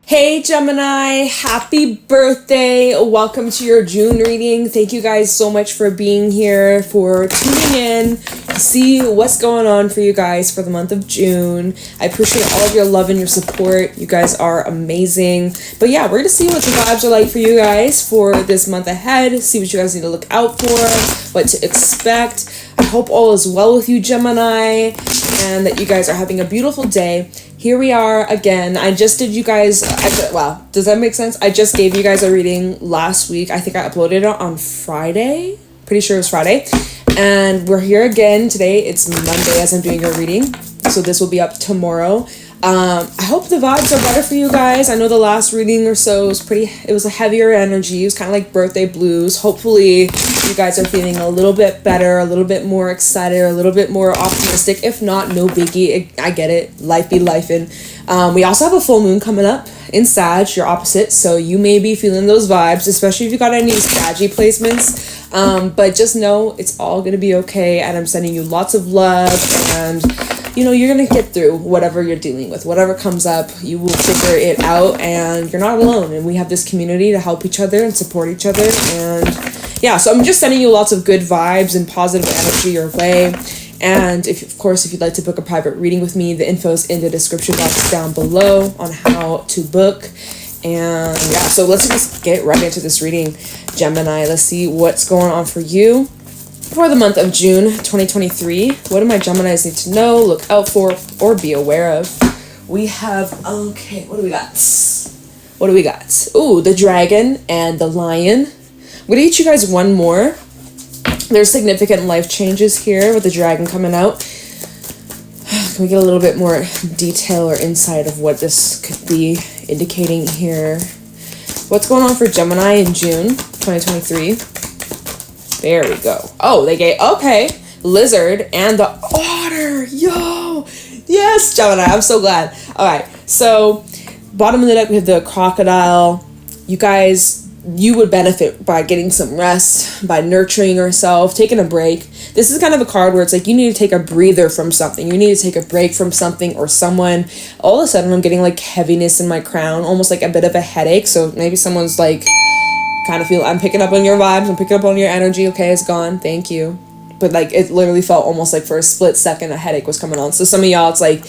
Hey Gemini, happy birthday. Welcome to your June reading. Thank you guys so much for being here, for tuning in to see what's going on for you guys for the month of June. I appreciate all of your love and your support. You guys are amazing. But yeah, we're going to see what the vibes are like for you guys for this month ahead, see what you guys need to look out for, what to expect. I hope all is well with you, Gemini, and that you guys are having a beautiful day. Here we are again. I just did you guys, wow, does that make sense? I just gave you guys a reading last week. I think I uploaded it on Friday. Pretty sure it was Friday. And we're here again today. It's Monday as I'm doing your reading. So this will be up tomorrow. I hope the vibes are better for you guys. I know the last reading or so was it was a heavier energy. It was kind of like birthday blues. Hopefully you guys are feeling a little bit better, a little bit more excited, a little bit more optimistic. If not, no biggie. I get it. Life be lifing. We also have a full moon coming up in Sag, your opposite. So you may be feeling those vibes, especially if you got any Saggy placements. But just know it's all going to be okay. And I'm sending you lots of love, and you know, you're going to get through whatever you're dealing with. Whatever comes up, you will figure it out, and you're not alone. And we have this community to help each other and support each other. And yeah, so I'm just sending you lots of good vibes and positive energy your way. And if you'd like to book a private reading with me, the info is in the description box down below on how to book. And yeah, so let's just get right into this reading, Gemini. Let's see what's going on for you for the month of June 2023. What do my Geminis need to know, look out for, or be aware of? We have, okay, what do we got? Ooh, the dragon and the lion. I'm going to get you guys one more. There's significant life changes here with the dragon coming out. Can we get a little bit more detail or insight of what this could be indicating here? What's going on for Gemini in June 2023? There we go. Oh, they gave, okay, lizard and the otter. Yo, yes, Gemini, I'm so glad. All right, so bottom of the deck, we have the crocodile. You guys, you would benefit by getting some rest, by nurturing yourself, taking a break. This is kind of a card where it's like you need to take a breather from something. You need to take a break from something or someone. All of a sudden, I'm getting like heaviness in my crown, almost like a bit of a headache. So maybe someone's like, kind of feel, I'm picking up on your vibes, I'm picking up on your energy. Okay, it's gone. Thank you. But like it literally felt almost like for a split second a headache was coming on. So some of y'all, it's like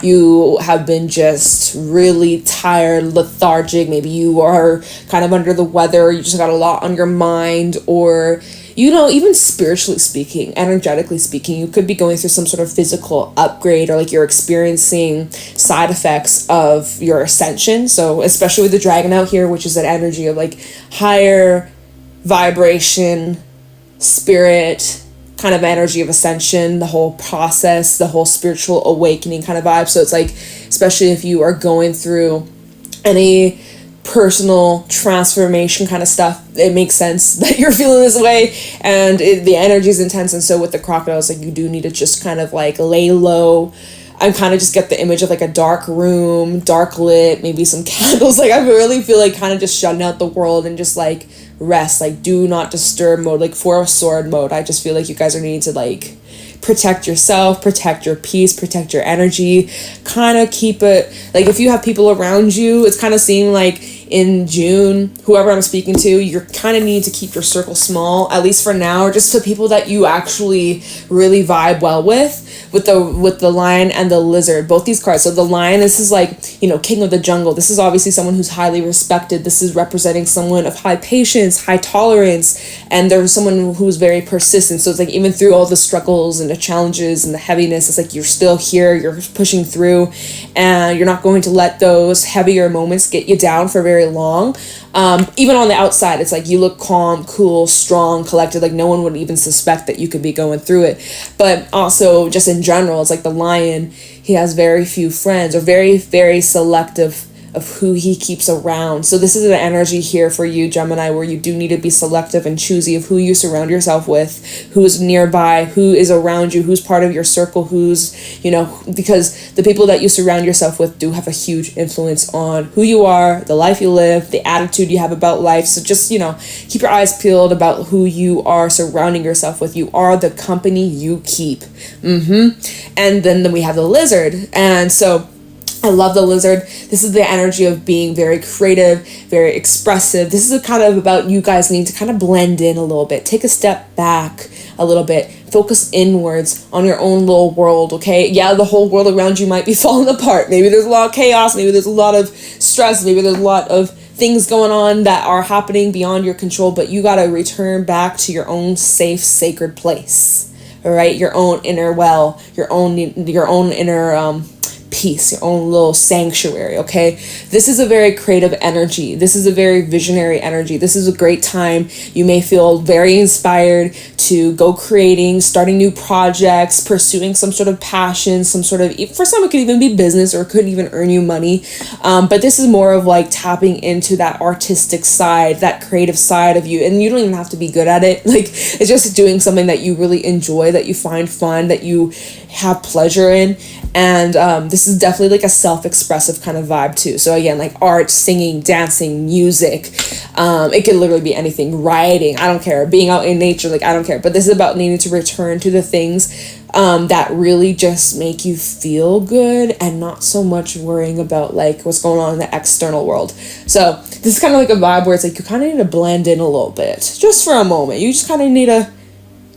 you have been just really tired, lethargic. Maybe you are kind of under the weather. You just got a lot on your mind, or you know, even spiritually speaking, energetically speaking, you could be going through some sort of physical upgrade, or like you're experiencing side effects of your ascension. So especially with the dragon out here, which is an energy of like higher vibration, spirit, kind of energy of ascension, the whole process, the whole spiritual awakening kind of vibe. So it's like, especially if you are going through any personal transformation kind of stuff, it makes sense that you're feeling this way, and the energy is intense. And so with the crocodiles, like you do need to just kind of like lay low. I kind of just get the image of like a dark room, dark lit, maybe some candles. Like I really feel like kind of just shutting out the world and just like rest, like do not disturb mode, like 4 of sword mode. I just feel like you guys are needing to like protect yourself, protect your peace, protect your energy, kind of keep it, like if you have people around you, it's kind of seeming like in June, whoever I'm speaking to, you're kind of need to keep your circle small, at least for now, or just the people that you actually really vibe well with the lion and the lizard, both these cards. So the lion, this is like, you know, king of the jungle. This is obviously someone who's highly respected. This is representing someone of high patience, high tolerance, and there's someone who's very persistent. So it's like even through all the struggles and the challenges and the heaviness, it's like you're still here, you're pushing through, and you're not going to let those heavier moments get you down for very long. Even on the outside, it's like you look calm, cool, strong, collected, like no one would even suspect that you could be going through it. But also just in general, it's like the lion, he has very few friends, or very, very selective of who he keeps around. So this is an energy here for you, Gemini, where you do need to be selective and choosy of who you surround yourself with, who's nearby, who is around you, who's part of your circle, who's, you know, because the people that you surround yourself with do have a huge influence on who you are, the life you live, the attitude you have about life. So just, you know, keep your eyes peeled about who you are surrounding yourself with. You are the company you keep. And then we have the lizard. And so I love the lizard. This is the energy of being very creative, very expressive. This is kind of about you guys needing to kind of blend in a little bit. Take a step back a little bit. Focus inwards on your own little world, okay? Yeah, the whole world around you might be falling apart. Maybe there's a lot of chaos. Maybe there's a lot of stress. Maybe there's a lot of things going on that are happening beyond your control, but you got to return back to your own safe, sacred place, all right? Your own inner well, your own inner peace, your own little sanctuary, okay? This is a very creative energy. This is a very visionary energy. This is a great time. You may feel very inspired to go creating, starting new projects, pursuing some sort of passion, some sort of, for some it could even be business or it could even earn you money. But this is more of like tapping into that artistic side, that creative side of you. And you don't even have to be good at it. Like, it's just doing something that you really enjoy, that you find fun, that you have pleasure in. And this is definitely like a self-expressive kind of vibe too. So again, like art, singing, dancing, music. It could literally be anything. Writing, I don't care. Being out in nature, like I don't care. But this is about needing to return to the things that really just make you feel good and not so much worrying about like what's going on in the external world. So this is kind of like a vibe where it's like you kind of need to blend in a little bit just for a moment. You just kind of need to,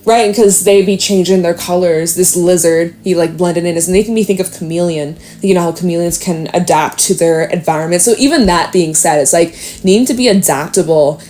right? Because they be changing their colors. This lizard, he like blended in, is making me think of chameleon. You know how chameleons can adapt to their environment. So even that being said, it's like needing to be adaptable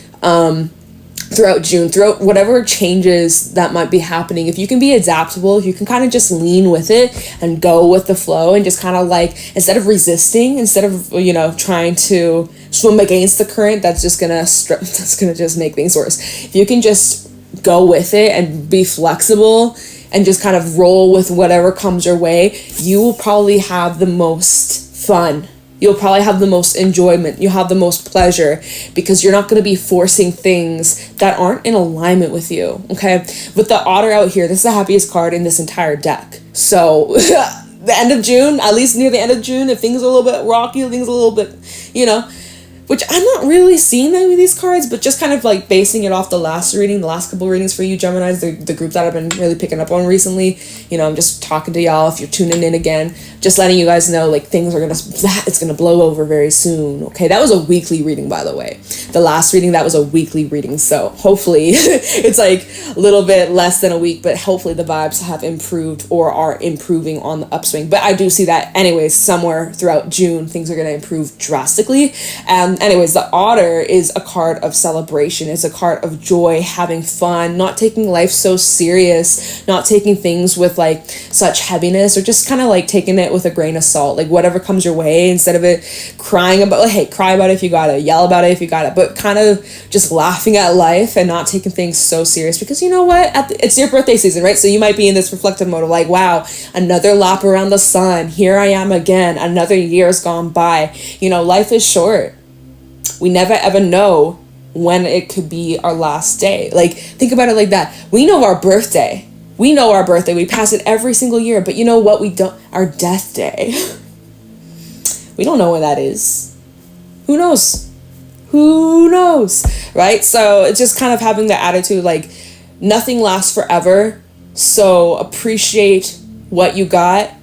throughout June, throughout whatever changes that might be happening. If you can be adaptable, if you can kind of just lean with it and go with the flow and just kind of like, instead of resisting, instead of, you know, trying to swim against the current, that's just gonna just make things worse. If you can just go with it and be flexible and just kind of roll with whatever comes your way, you will probably have the most fun. You'll probably have the most enjoyment. You'll have the most pleasure because you're not going to be forcing things that aren't in alignment with you, okay? With the otter out here, this is the happiest card in this entire deck. So the end of June, at least near the end of June, if things are a little bit rocky, things are a little bit, you know, which I'm not really seeing that with these cards, but just kind of like basing it off the last couple readings for you Geminis, the group that I've been really picking up on recently. You know, I'm just talking to y'all if you're tuning in again, just letting you guys know like things are it's gonna blow over very soon, okay? That was a weekly reading, by the way. The last reading, that was a weekly reading, so hopefully it's like a little bit less than a week, but hopefully the vibes have improved or are improving on the upswing. But I do see that anyways, somewhere throughout June, things are gonna improve drastically. Anyways, the otter is a card of celebration. It's a card of joy, having fun, not taking life so serious, not taking things with like such heaviness, or just kind of like taking it with a grain of salt. Like whatever comes your way, instead of it crying about, like, hey, cry about it if you got it, yell about it if you got it, but kind of just laughing at life and not taking things so serious. Because you know what? It's your birthday season, right? So you might be in this reflective mode of like, wow, another lap around the sun. Here I am again. Another year's gone by. You know, life is short. We never ever know when it could be our last day. Like, think about it like that. We know our birthday. We know our birthday. We pass it every single year. But you know what? We don't. Our death day. We don't know when that is. Who knows? Who knows? Right? So it's just kind of having the attitude like nothing lasts forever. So appreciate what you got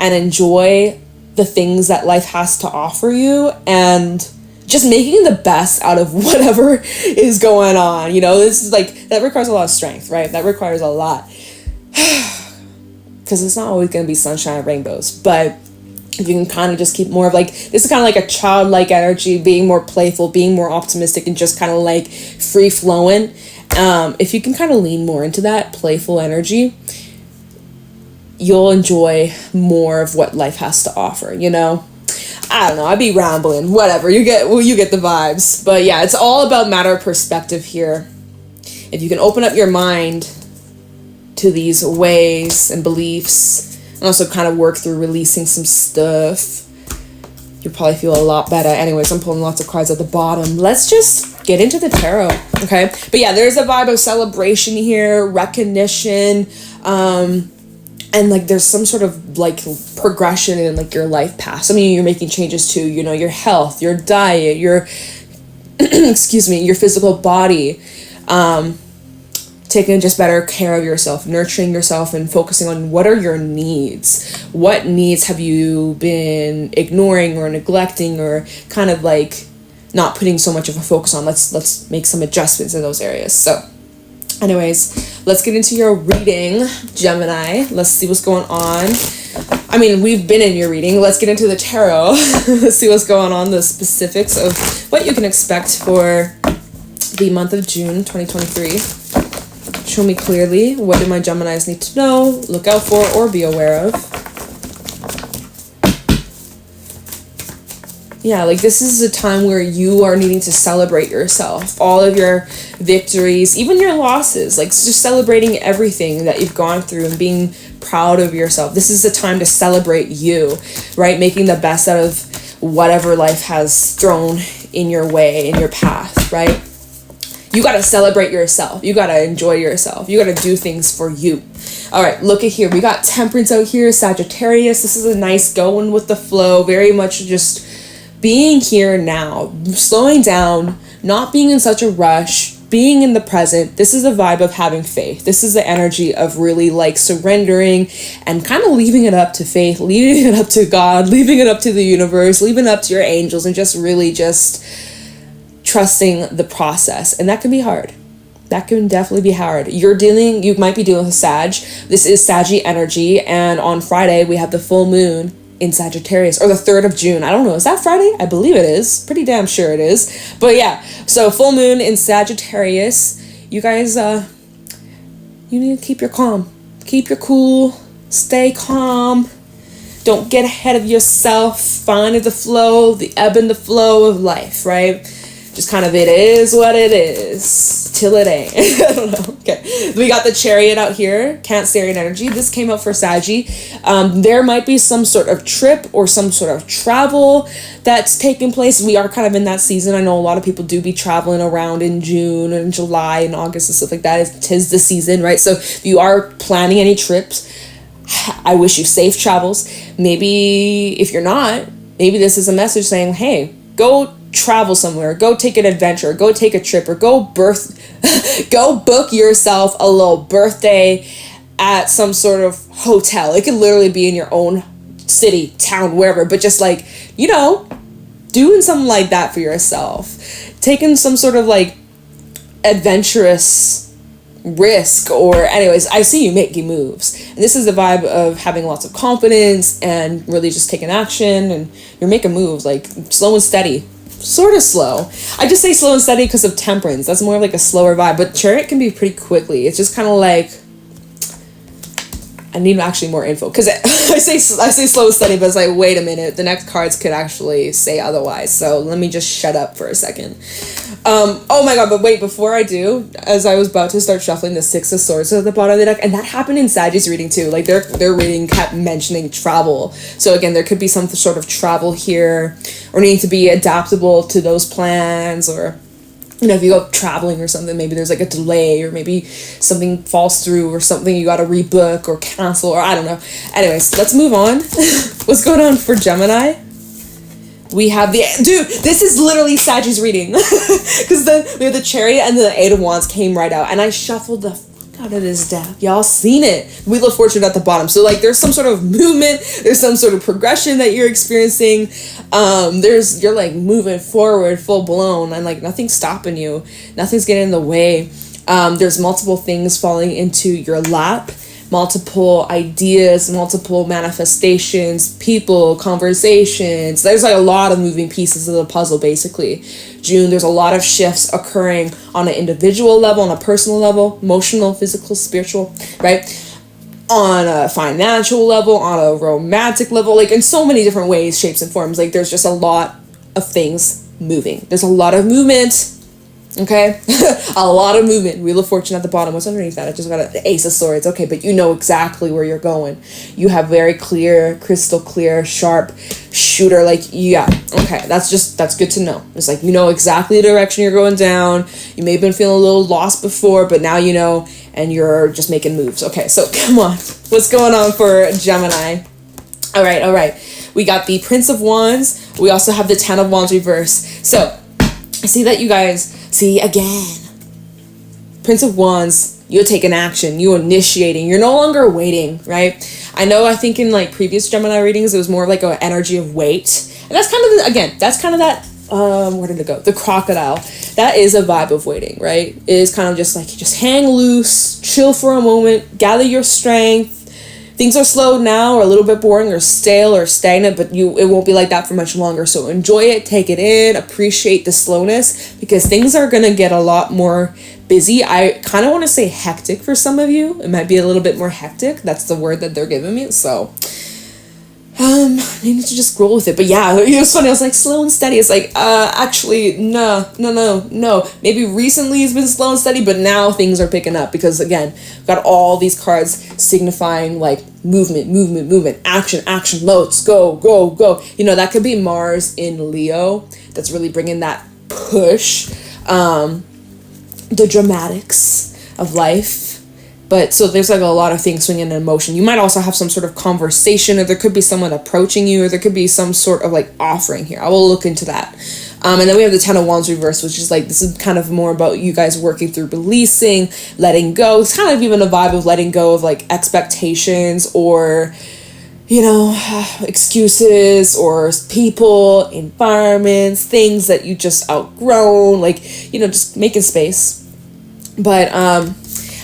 and enjoy the things that life has to offer you, and just making the best out of whatever is going on. You know, this is like, that requires a lot of strength, right? That requires a lot. Because it's not always going to be sunshine and rainbows. But if you can kind of just keep more of like, this is kind of like a childlike energy, being more playful, being more optimistic, and just kind of like free flowing. If you can kind of lean more into that playful energy, you'll enjoy more of what life has to offer, you know? I don't know, I'd be rambling, whatever, you get the vibes. But yeah, it's all about matter of perspective here. If you can open up your mind to these ways and beliefs, and also kind of work through releasing some stuff, you'll probably feel a lot better. Anyways, I'm pulling lots of cards at the bottom. Let's just get into the tarot, okay? But yeah, there's a vibe of celebration here, recognition, and like there's some sort of like progression in like your life path. Some of you, you're making changes to, you know, your health, your diet, your excuse me, your physical body. taking just better care of yourself, nurturing yourself, and focusing on what are your needs. What needs have you been ignoring or neglecting, or kind of like not putting so much of a focus on? Let's make some adjustments in those areas. So anyways, let's get into your reading, Gemini. Let's see what's going on. I mean, we've been in your reading. Let's get into the tarot. Let's see what's going on, the specifics of what you can expect for the month of June 2023. Show me clearly, what do my Geminis need to know, look out for, or be aware of? Yeah, like this is a time where you are needing to celebrate yourself, all of your victories, even your losses, like just celebrating everything that you've gone through and being proud of yourself. This is a time to celebrate you, right? Making the best out of whatever life has thrown in your way, in your path, right? You got to celebrate yourself. You got to enjoy yourself. You got to do things for you. All right, look at here. We got Temperance out here, Sagittarius. This is a nice going with the flow, very much just being here now, slowing down, not being in such a rush, being in the present. This is a vibe of having faith. This is the energy of really like surrendering and kind of leaving it up to faith, leaving it up to God, leaving it up to the universe, leaving it up to your angels, and just really just trusting the process. And that can be hard. That can definitely be hard. You might be dealing with Sag. This is Saggy energy, and on Friday we have the full moon in Sagittarius, or the 3rd of June. I don't know, is that Friday? I believe it is. Pretty damn sure it is. But yeah, so full moon in Sagittarius. You guys, you need to keep your calm. Keep your cool. Stay calm. Don't get ahead of yourself. Find the flow, the ebb and the flow of life, right? Just kind of, it is what it is till it ain't. I don't know. Okay, we got the Chariot out here, Cancerian energy. This came out for Saggy. There might be some sort of trip or some sort of travel that's taking place. We are kind of in that season. I know a lot of people do be traveling around in June and July and August and stuff like that. Tis the season, right? So if you are planning any trips, I wish you safe travels. Maybe if you're not, maybe this is a message saying, hey, go travel somewhere, go take an adventure, go take a trip, or go book yourself a little birthday at some sort of hotel. It could literally be in your own city, town, wherever, but just like, you know, doing something like that for yourself, taking some sort of like adventurous risk. Or anyways, I see you making moves, and this is the vibe of having lots of confidence and really just taking action, and you're making moves like slow and steady. Sort of slow. I just say slow and steady because of Temperance. That's more like a slower vibe, but Chariot can be pretty quickly. It's just kind of like, I need actually more info, because I say slow and steady, but it's like, wait a minute, the next cards could actually say otherwise. So let me just shut up for a second. Oh my god, but wait, before I do, as I was about to start shuffling, the Six of Swords at the bottom of the deck, and that happened in Sagittarius reading too. Like their reading kept mentioning travel. So again, there could be some sort of travel here, or needing to be adaptable to those plans, or you know, if you go traveling or something, maybe there's like a delay, or maybe something falls through, or something you got to rebook or cancel, or I don't know. Anyways, let's move on. What's going on for Gemini? We have this is literally Saggy's reading. Because we have the Chariot and the Eight of Wands came right out. And I shuffled the fuck out of this deck. Y'all seen it. Wheel of Fortune at the bottom. So like there's some sort of movement. There's some sort of progression that you're experiencing. You're like moving forward full blown. And like nothing's stopping you. Nothing's getting in the way. There's multiple things falling into your lap. Multiple ideas, multiple manifestations, people, conversations. There's like a lot of moving pieces of the puzzle, basically. June, there's a lot of shifts occurring on an individual level, on a personal level, emotional, physical, spiritual, right? On a financial level, on a romantic level, like in so many different ways, shapes, and forms. Like there's just a lot of things moving. There's a lot of movement. Okay, a lot of movement. Wheel of Fortune at the bottom. What's underneath that? I just got the Ace of Swords. Okay, but you know exactly where you're going. You have very clear, crystal clear, sharp shooter. Like, yeah, okay, that's good to know. It's like, you know exactly the direction you're going down. You may have been feeling a little lost before, but now you know, and you're just making moves. Okay, so come on. What's going on for Gemini? All right. We got the Prince of Wands. We also have the Ten of Wands reverse. So I see that you guys... See, again, Prince of Wands, You're taking action, you initiating, you're no longer waiting, right? I think in like previous Gemini readings, it was more like an energy of wait. And that's kind of, that, where did it go? The crocodile. That is a vibe of waiting, right? It is kind of just like, just hang loose, chill for a moment, gather your strength. Things are slow now, or a little bit boring, or stale, or stagnant, but it won't be like that for much longer. So enjoy it, take it in, appreciate the slowness, because things are going to get a lot more busy. I kind of want to say hectic for some of you. It might be a little bit more hectic. That's the word that they're giving me. So I need to just roll with it. But yeah, it was funny. I was like, slow and steady. It's like, actually, no. Maybe recently it's been slow and steady, but now things are picking up because, again, we've got all these cards signifying like movement, action, let's go. That could be Mars in Leo. That's really bringing that push, the dramatics of life. But so there's like a lot of things swinging in motion. You might also have some sort of conversation, or there could be someone approaching you, or there could be some sort of like offering here. I will look into that. And then we have the Ten of Wands reverse, which is like, this is kind of more about you guys working through releasing, letting go. It's kind of even a vibe of letting go of like expectations, or, excuses, or people, environments, things that you just outgrown, like, just making space. But,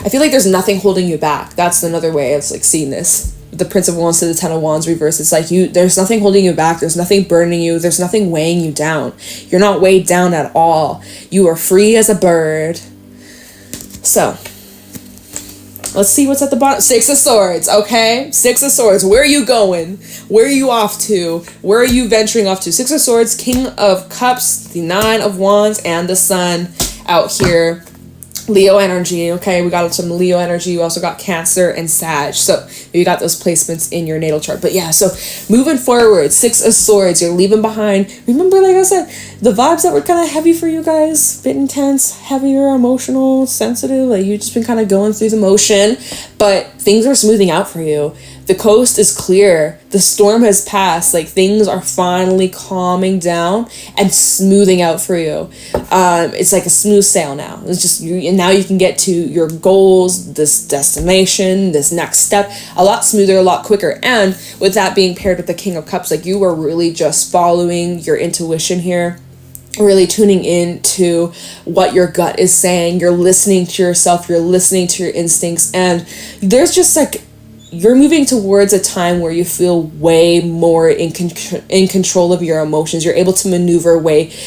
I feel like there's nothing holding you back. That's another way of like seeing this. The Prince of Wands to the Ten of Wands reverse. It's like there's nothing holding you back. There's nothing burning you. There's nothing weighing you down. You're not weighed down at all. You are free as a bird. So, let's see what's at the bottom. Six of Swords, okay? Six of Swords. Where are you going? Where are you off to? Where are you venturing off to? Six of Swords, King of Cups, the Nine of Wands, and the Sun out here. Leo energy, okay? We got some Leo energy. We also got Cancer and Sag. So you got those placements in your natal chart. But yeah, so moving forward, Six of Swords, you're leaving behind. Remember, like I said, the vibes that were kind of heavy for you guys, bit intense, heavier, emotional, sensitive. Like you've just been kind of going through the motion, but things are smoothing out for you. The coast is clear. The storm has passed. Like things are finally calming down and smoothing out for you. It's like a smooth sail now. It's just and now you can get to your goals, this destination, this next step, a lot smoother, a lot quicker. And with that being paired with the King of Cups, like you are really just following your intuition here. Really tuning in to what your gut is saying. You're listening to yourself. You're listening to your instincts. And there's just like, you're moving towards a time where you feel way more in control of your emotions. You're able to maneuver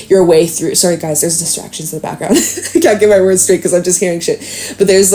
your way through. Sorry guys, there's distractions in the background. I can't get my words straight because I'm just hearing shit. But there's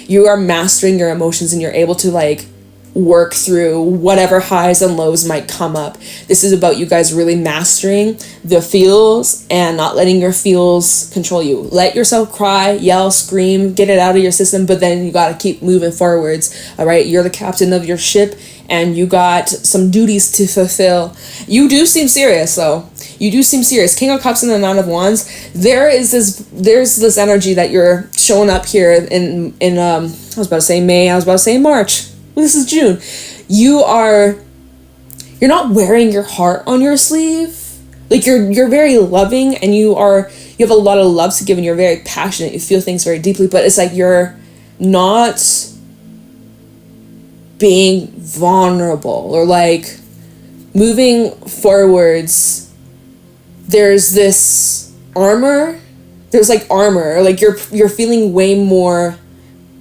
you are mastering your emotions, and you're able to like work through whatever highs and lows might come up. This is about you guys really mastering the feels and not letting your feels control you. Let yourself cry, yell, scream, get it out of your system, but then you got to keep moving forwards. All right, you're the captain of your ship, and you got some duties to fulfill. You do seem serious though. You do seem serious. King of Cups and the Nine of Wands. There's this energy that you're showing up here in I was about to say May, I was about to say March. This is June. You're not wearing your heart on your sleeve. Like you're very loving, and you have a lot of love to give, and you're very passionate. You feel things very deeply, but it's like you're not being vulnerable or like moving forwards. There's this armor. There's like armor. Like you're feeling way more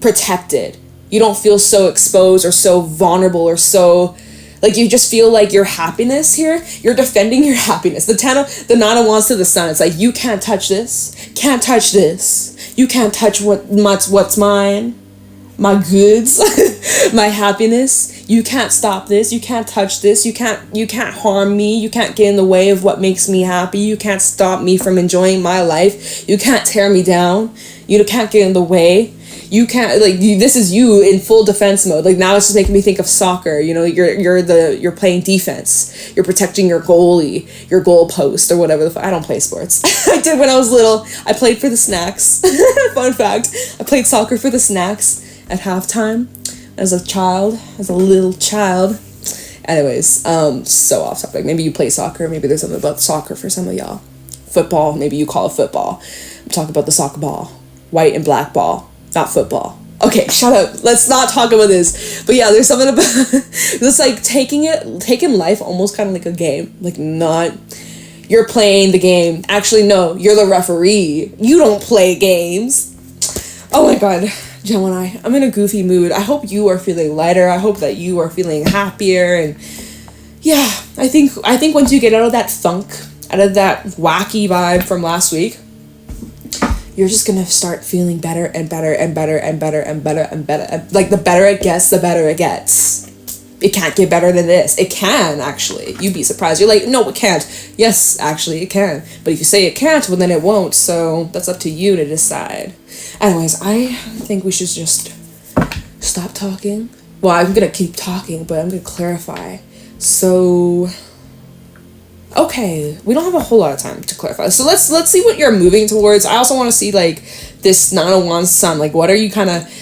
protected. You don't feel so exposed or so vulnerable or so, like you just feel like your happiness here, you're defending your happiness. The Nine of Wands to the Sun, it's like, you can't touch this, can't touch this. You can't touch what's mine, my goods, my happiness. You can't stop this. You can't touch this. You can't harm me. You can't get in the way of what makes me happy. You can't stop me from enjoying my life. You can't tear me down. You can't get in the way. You can't, like, this is you in full defense mode. Like, now it's just making me think of soccer. You know, you're playing defense. You're protecting your goalie, your goal post, or whatever I don't play sports. I did when I was little. I played for the Snacks. Fun fact. I played soccer for the Snacks at halftime as a little child. Anyways, so off topic. Maybe you play soccer. Maybe there's something about soccer for some of y'all. Football, maybe you call it football. I'm talking about the soccer ball. White and black ball. not football. Okay, shut up. Let's not talk about this. But yeah, there's something about this, like, taking life almost kind of like a game. Like, not, you're playing the game. Actually, no, you're the referee. You don't play games. Oh my god, Gemini, I'm in a goofy mood. I hope you are feeling lighter. I hope that you are feeling happier. And yeah, I think once you get out of that funk, out of that wacky vibe from last week, you're just gonna start feeling better and better and better and better and better and better. Like, the better it gets, the better it gets. It can't get better than this. It can, actually. You'd be surprised. You're like, no, it can't. Yes, actually, it can. But if you say it can't, well, then it won't. So that's up to you to decide. Anyways, I think we should just stop talking. Well, I'm gonna keep talking, but I'm gonna clarify. So, okay, we don't have a whole lot of time to clarify. So let's see what you're moving towards. I also want to see, like, this 9 of Wands sun. Like, what are you kind of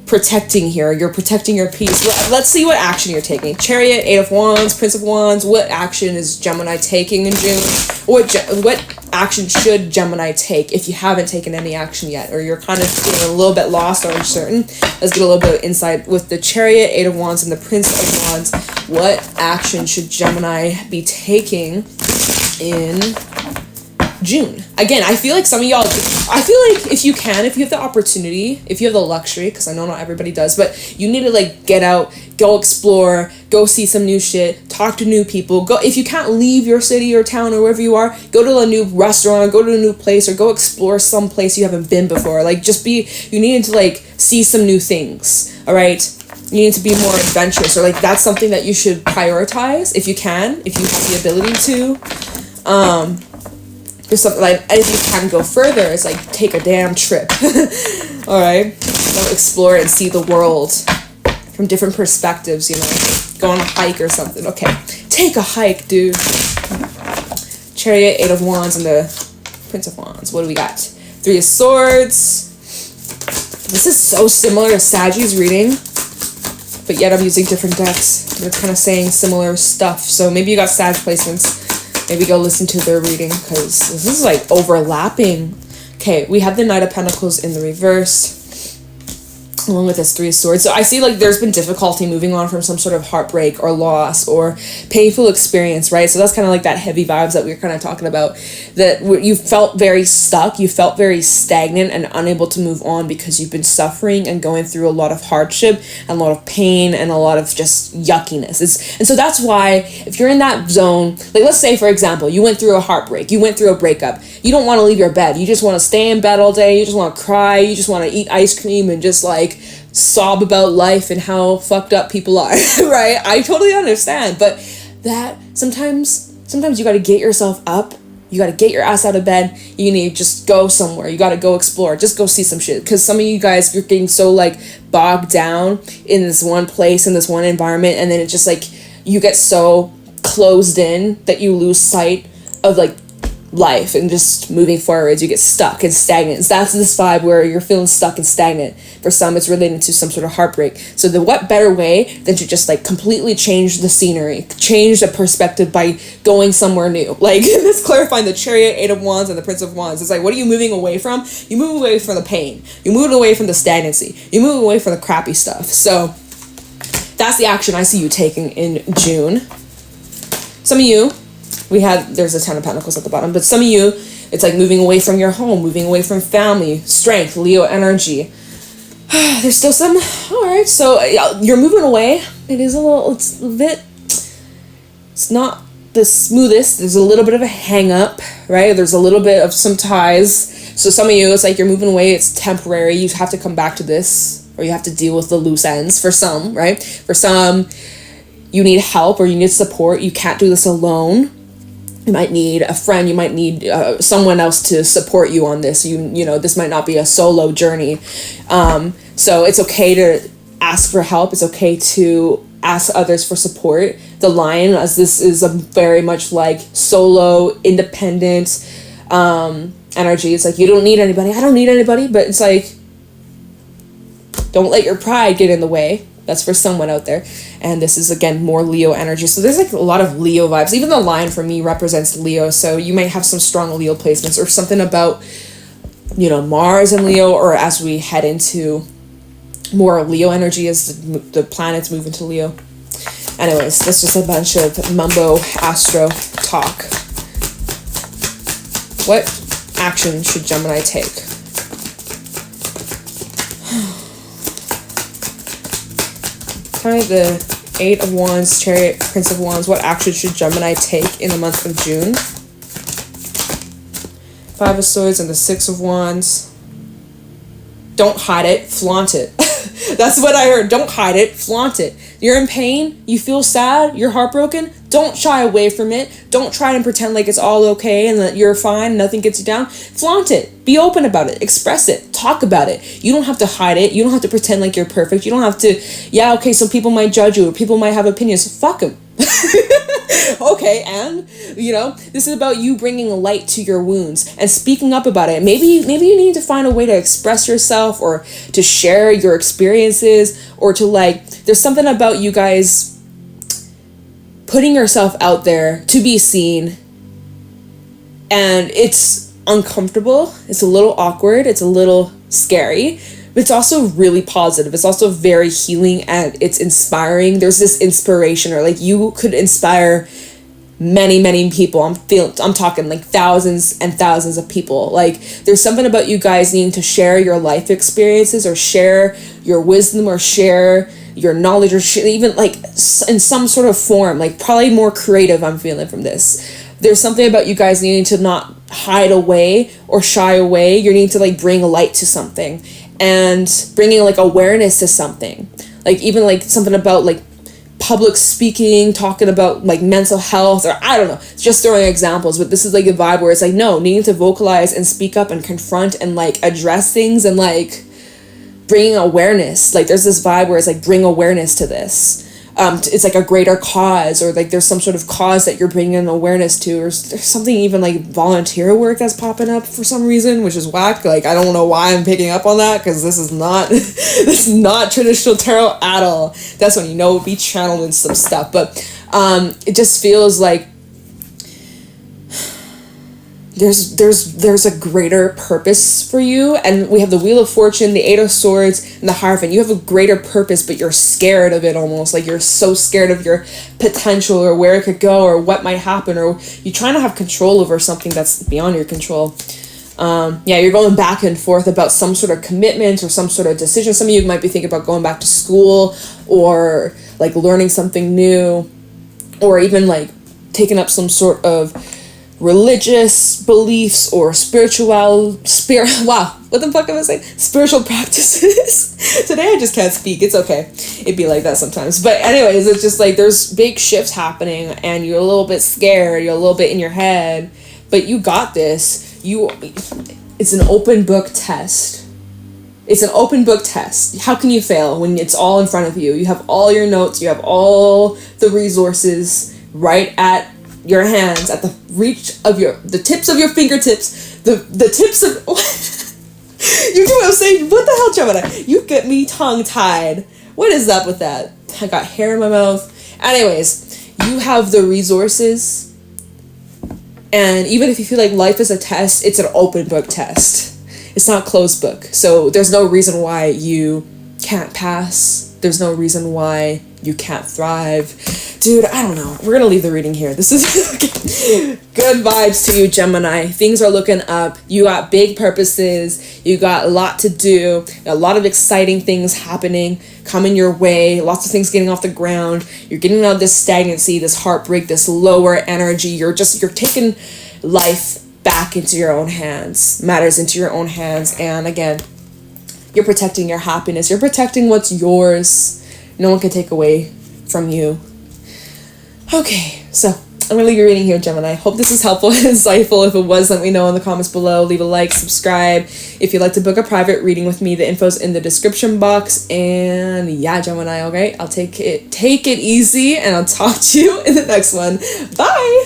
protecting here? You're protecting your peace. Let's see what action you're taking. Chariot, 8 of Wands, Prince of Wands. What action is Gemini taking in June? What action should Gemini take if you haven't taken any action yet, or you're kind of feeling a little bit lost or uncertain? Let's get a little bit of insight with the Chariot, 8 of Wands, and the Prince of Wands. What action should Gemini be taking in June? Again, I feel like some of y'all, I feel like if you have the opportunity, if you have the luxury, because I know not everybody does, but you need to, like, get out, go explore, go see some new shit, talk to new people, go, if you can't leave your city or town or wherever you are, go to a new restaurant, go to a new place, or go explore some place you haven't been before. Like, you need to, like, see some new things, all right? You need to be more adventurous, or, like, that's something that you should prioritize if you can, if you have the ability to. There's something like, if you can go further, it's like, take a damn trip. All right, go explore and see the world from different perspectives. You know, go on a hike or something. Okay, take a hike, dude. Chariot, 8 of Wands, and the Prince of Wands. What do we got? 3 of Swords. This is so similar to Saggy's reading, but yet I'm using different decks. They're kind of saying similar stuff. So maybe you got Sag placements. Maybe go listen to their reading, because this is, like, overlapping. Okay, we have the Knight of Pentacles in the reverse, along with this 3 of Swords. So I see, like, there's been difficulty moving on from some sort of heartbreak or loss or painful experience, right? So that's kind of like that heavy vibes that we were kind of talking about, that you felt very stuck, you felt very stagnant and unable to move on because you've been suffering and going through a lot of hardship and a lot of pain and a lot of just yuckiness. And so that's why, if you're in that zone, like, let's say, for example, you went through a heartbreak, you went through a breakup, you don't want to leave your bed, you just want to stay in bed all day, you just want to cry, you just want to eat ice cream and just, like, sob about life and how fucked up people are. Right? I totally understand, but that sometimes you got to get yourself up, you got to get your ass out of bed, you need to just go somewhere, you got to go explore, just go see some shit, because some of you guys, you're getting so, like, bogged down in this one place, in this one environment, and then it's just, like, you get so closed in that you lose sight of, like, life and just moving forwards. You get stuck and stagnant. That's this vibe where you're feeling stuck and stagnant. For some, it's related to some sort of heartbreak. So what better way than to just, like, completely change the scenery, change the perspective by going somewhere new. Like, let's clarify the Chariot, 8 of Wands, and the Prince of Wands. It's like, what are you moving away from? You move away from the pain. You move away from the stagnancy. You move away from the crappy stuff. So that's the action I see you taking in June. Some of you, there's a 10 of Pentacles at the bottom, but some of you, it's like moving away from your home, moving away from family, strength, Leo energy. There's still some, all right, so you're moving away. It's not the smoothest. There's a little bit of a hang up, right? There's a little bit of some ties. So some of you, it's like you're moving away, it's temporary. You have to come back to this, or you have to deal with the loose ends for some, right? For some, you need help or you need support. You can't do this alone. You might need a friend, you might need someone else to support you on this. You know, this might not be a solo journey. So it's okay to ask for help. It's okay to ask others for support. The Lion, as this is a very much like solo, independent energy. It's like, you don't need anybody. I don't need anybody, but it's like, don't let your pride get in the way. That's for someone out there. And this is, again, more Leo energy. So there's, like, a lot of Leo vibes. Even the Lion for me represents Leo. So you might have some strong Leo placements or something about you know, Mars and Leo, or as we head into more Leo energy as the planets move into Leo. Anyways, that's just a bunch of mumbo astro talk. What action should Gemini take? Tell me the 8 of Wands, Chariot, Prince of Wands. What action should Gemini take in the month of June? 5 of Swords and the 6 of Wands. Don't hide it, flaunt it. That's what I heard. Don't hide it, flaunt it. You're in pain, you feel sad, you're heartbroken. Don't shy away from it. Don't try and pretend like it's all okay and that you're fine, nothing gets you down. Flaunt it. Be open about it. Express it. Talk about it. You don't have to hide it. You don't have to pretend like you're perfect. You don't have to, yeah, okay, some people might judge you or people might have opinions. Fuck them. Okay, and you know, this is about you bringing a light to your wounds and speaking up about it. Maybe you need to find a way to express yourself or to share your experiences, or to, like, there's something about you guys putting yourself out there to be seen, and it's uncomfortable, it's a little awkward, it's a little scary, but it's also really positive. It's also very healing and it's inspiring. There's this inspiration, or like you could inspire many people. I'm talking like thousands and thousands of people. Like, there's something about you guys needing to share your life experiences, or share your wisdom, or share your knowledge, or even like in some sort of form, like probably more creative. I'm feeling from this. There's something about you guys needing to not hide away or shy away. You're needing to like bring a light to something, and bringing like awareness to something, like even like something about like public speaking, talking about like mental health, or I don't know, just throwing examples, but this is like a vibe where it's like, no, needing to vocalize and speak up and confront and like address things and like bringing awareness. Like there's this vibe where it's like, bring awareness to this. It's like a greater cause, or like there's some sort of cause that you're bringing an awareness to, or there's something even like volunteer work that's popping up for some reason, which is whack. Like, I don't know why I'm picking up on that, because this is not this is not traditional tarot at all. That's when you know it'll be channeling some stuff, but it just feels like there's a greater purpose for you. And we have the Wheel of Fortune, the 8 of Swords, and the Hierophant. You have a greater purpose, but you're scared of it almost. Like, you're so scared of your potential, or where it could go, or what might happen, or you're trying to have control over something that's beyond your control. You're going back and forth about some sort of commitment or some sort of decision. Some of you might be thinking about going back to school, or like learning something new, or even like taking up some sort of religious beliefs or spiritual practices. Today I just can't speak. It's okay. It'd be like that sometimes. But anyways, it's just like there's big shifts happening, and you're a little bit scared, you're a little bit in your head, but you got this. It's an open book test. It's an open book test. How can you fail when it's all in front of you? You have all your notes, you have all the resources right at your hands, at the reach of the tips of your fingertips, the tips of you get what I'm saying? What the hell, Gemini? You get me tongue tied. What is up with that? I got hair in my mouth. Anyways, you have the resources, and even if you feel like life is a test, it's an open book test. It's not closed book. So there's no reason why you can't pass. There's no reason why you can't thrive. Dude, I don't know. We're going to leave the reading here. This is good vibes to you, Gemini. Things are looking up. You got big purposes. You got a lot to do. A lot of exciting things happening, coming your way. Lots of things getting off the ground. You're getting out of this stagnancy, this heartbreak, this lower energy. You're taking life back into your own hands. Matters into your own hands. And again, you're protecting your happiness. You're protecting what's yours. No one can take away from you. Okay, so I'm going to leave your reading here, Gemini. Hope this is helpful and insightful. If it was, let me know in the comments below. Leave a like, subscribe. If you'd like to book a private reading with me, the info's in the description box. And yeah, Gemini, okay? I'll take it easy, and I'll talk to you in the next one. Bye!